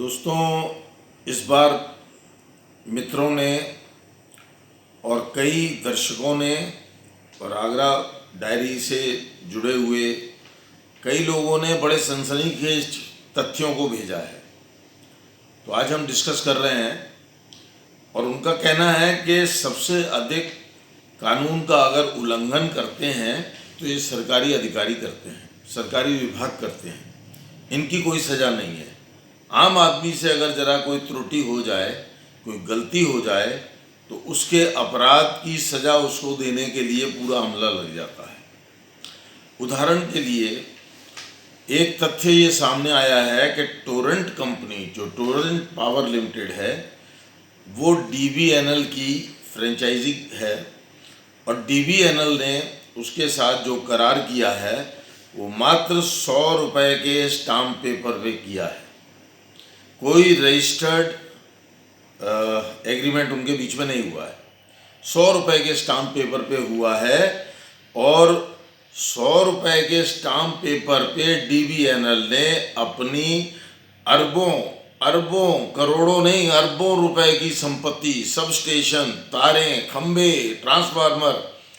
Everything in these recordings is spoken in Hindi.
दोस्तों, इस बार मित्रों ने और कई दर्शकों ने और आगरा डायरी से जुड़े हुए कई लोगों ने बड़े सनसनीखेज तथ्यों को भेजा है। तो आज हम डिस्कस कर रहे हैं और उनका कहना है कि सबसे अधिक कानून का अगर उल्लंघन करते हैं तो ये सरकारी अधिकारी करते हैं, सरकारी विभाग करते हैं, इनकी कोई सज़ा नहीं है। आम आदमी से अगर ज़रा कोई त्रुटि हो जाए, कोई गलती हो जाए तो उसके अपराध की सज़ा उसको देने के लिए पूरा अमला लग जाता है। उदाहरण के लिए एक तथ्य ये सामने आया है कि टोरेंट कंपनी, जो टोरेंट पावर लिमिटेड है, वो DBNL की फ्रेंचाइजी है और DBNL ने उसके साथ जो करार किया है वो मात्र 100 रुपये के स्टाम्प पेपर पे किया है। कोई रजिस्टर्ड एग्रीमेंट उनके बीच में नहीं हुआ है। 100 रुपये के स्टाम्प पेपर पे हुआ है और 100 रुपये के स्टाम्प पेपर पे DBNL ने अपनी अरबों करोड़ों नहीं अरबों रुपए की संपत्ति, सब स्टेशन, तारें, खंबे, ट्रांसफार्मर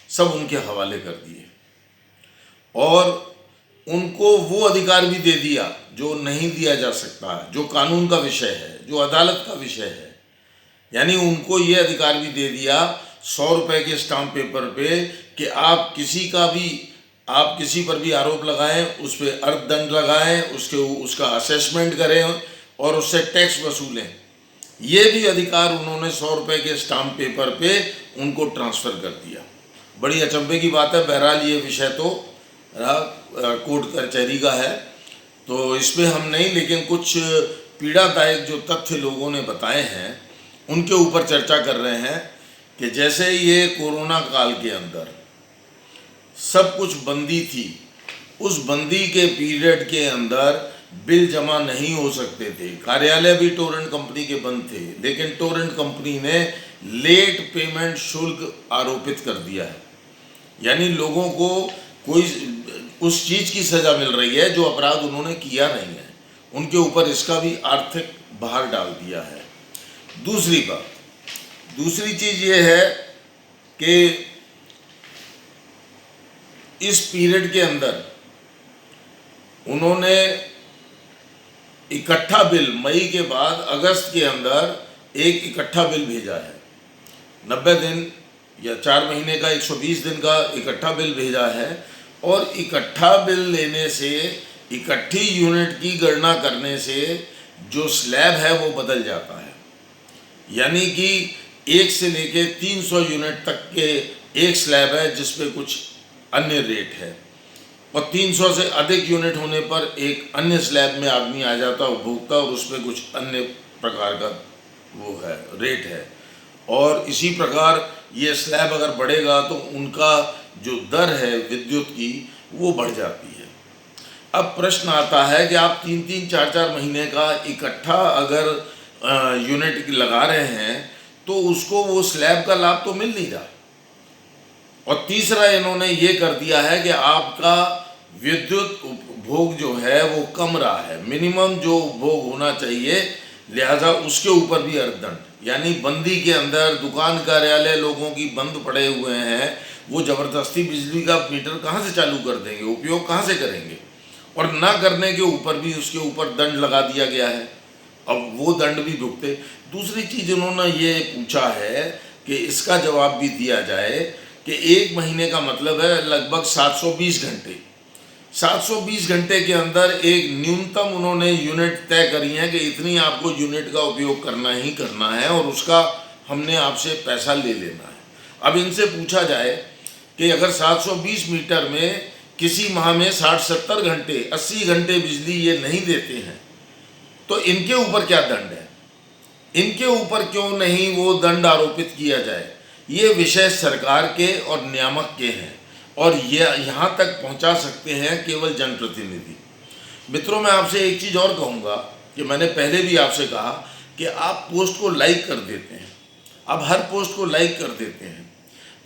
सब उनके हवाले कर दिए और उनको वो अधिकार भी दे दिया जो नहीं दिया जा सकता, जो कानून का विषय है, जो अदालत का विषय है। यानी उनको ये अधिकार भी दे दिया 100 रुपये के स्टाम्प पेपर पे कि आप किसी पर भी आरोप लगाएं, उस पर अर्थदंड लगाएं, उसका असेसमेंट करें और उससे टैक्स वसूलें। ये भी अधिकार उन्होंने 100 रुपये के स्टाम्प पेपर पे उनको ट्रांसफ़र कर दिया। बड़ी अचंभे की बात है। बहरहाल ये विषय तो कोर्ट कचहरी का है, तो इस पर हम नहीं, लेकिन कुछ पीड़ादायक जो तथ्य लोगों ने बताए हैं उनके ऊपर चर्चा कर रहे हैं कि जैसे ये कोरोना काल के अंदर सब कुछ बंदी थी, उस बंदी के पीरियड के अंदर बिल जमा नहीं हो सकते थे, कार्यालय भी टोरेंट कंपनी के बंद थे, लेकिन टोरेंट कंपनी ने लेट पेमेंट शुल्क आरोपित कर दिया है। यानी लोगों को कोई उस चीज़ की सज़ा मिल रही है जो अपराध उन्होंने किया नहीं है, उनके ऊपर इसका भी आर्थिक भार डाल दिया है। दूसरी चीज़ ये है कि इस पीरियड के अंदर उन्होंने इकट्ठा बिल मई के बाद अगस्त के अंदर एक इकट्ठा बिल भेजा है। 90 दिन या 4 महीने का 120 दिन का इकट्ठा बिल भेजा है और इकट्ठा बिल लेने से, इकट्ठी यूनिट की गणना करने से जो स्लैब है वो बदल जाता है। यानी कि 1 से लेके 300 यूनिट तक के एक स्लैब है जिस पे कुछ अन्य रेट है और 300 से अधिक यूनिट होने पर एक अन्य स्लैब में आदमी आ जाता है, उपभोक्ता, और उस पर कुछ अन्य प्रकार का वो है, रेट है। और इसी प्रकार ये स्लैब अगर बढ़ेगा तो उनका जो दर है विद्युत की वो बढ़ जाती है। अब प्रश्न आता है कि आप 3-3, 4-4 महीने का इकट्ठा अगर यूनिट लगा रहे हैं तो उसको वो स्लैब का लाभ तो मिल नहीं रहा। और तीसरा इन्होंने ये कर दिया है कि आपका विद्युत उपभोग जो है वो कम रहा है, मिनिमम जो उपभोग होना चाहिए, लिहाजा उसके ऊपर भी अर्थदंड। यानी बंदी के अंदर दुकान, कार्यालय लोगों की बंद पड़े हुए हैं, वो ज़बरदस्ती बिजली का मीटर कहाँ से चालू कर देंगे, उपयोग कहाँ से करेंगे, और ना करने के ऊपर भी उसके ऊपर दंड लगा दिया गया है। अब वो दंड भी भुगते। दूसरी चीज़ उन्होंने ये पूछा है कि इसका जवाब भी दिया जाए कि 1 महीने का मतलब है लगभग 720 घंटे। 720 घंटे के अंदर एक न्यूनतम उन्होंने यूनिट तय करी है कि इतनी आपको यूनिट का उपयोग करना ही करना है और उसका हमने आपसे पैसा ले लेना है। अब इनसे पूछा जाए कि अगर 720 मीटर में किसी माह में 60-70 घंटे, 80 घंटे बिजली ये नहीं देते हैं तो इनके ऊपर क्या दंड है, इनके ऊपर क्यों नहीं वो दंड आरोपित किया जाए। ये विषय सरकार के और नियामक के हैं और ये यहाँ तक पहुँचा सकते हैं केवल जनप्रतिनिधि। मित्रों, मैं आपसे एक चीज़ और कहूँगा कि मैंने पहले भी आपसे कहा कि आप पोस्ट को लाइक कर देते हैं, आप हर पोस्ट को लाइक कर देते हैं,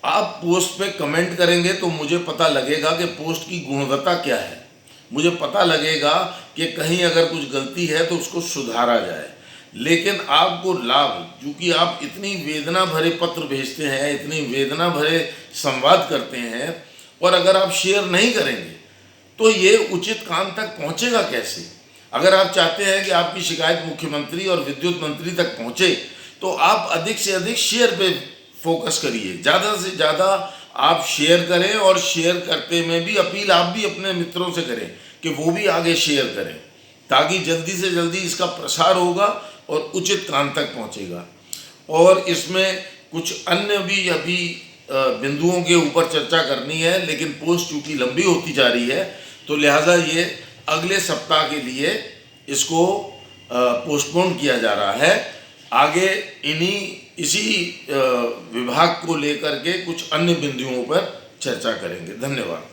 आप पोस्ट पे कमेंट करेंगे तो मुझे पता लगेगा कि पोस्ट की गुणवत्ता क्या है। मुझे पता लगेगा कि कहीं अगर कुछ गलती है तो उसको सुधारा जाए। लेकिन आपको लाभ, क्योंकि आप इतनी वेदना भरे पत्र भेजते हैं, इतनी वेदना भरे संवाद करते हैं, और अगर आप शेयर नहीं करेंगे तो ये उचित काम तक पहुंचेगा कैसे? अगर आप चाहते हैं कि आपकी शिकायत मुख्यमंत्री और विद्युत मंत्री तक पहुंचे तो आप अधिक से अधिक शेयर पे फोकस करिए, ज़्यादा से ज़्यादा आप शेयर करें, और शेयर करते में भी अपील आप भी अपने मित्रों से करें कि वो भी आगे शेयर करें, ताकि जल्दी से जल्दी इसका प्रसार होगा और उचित काम तक पहुंचेगा। और इसमें कुछ अन्य भी अभी बिंदुओं के ऊपर चर्चा करनी है, लेकिन पोस्ट चूँकि लंबी होती जा रही है तो लिहाजा ये अगले सप्ताह के लिए इसको पोस्टपोन किया जा रहा है। आगे इसी विभाग को लेकर के कुछ अन्य बिंदुओं पर चर्चा करेंगे। धन्यवाद।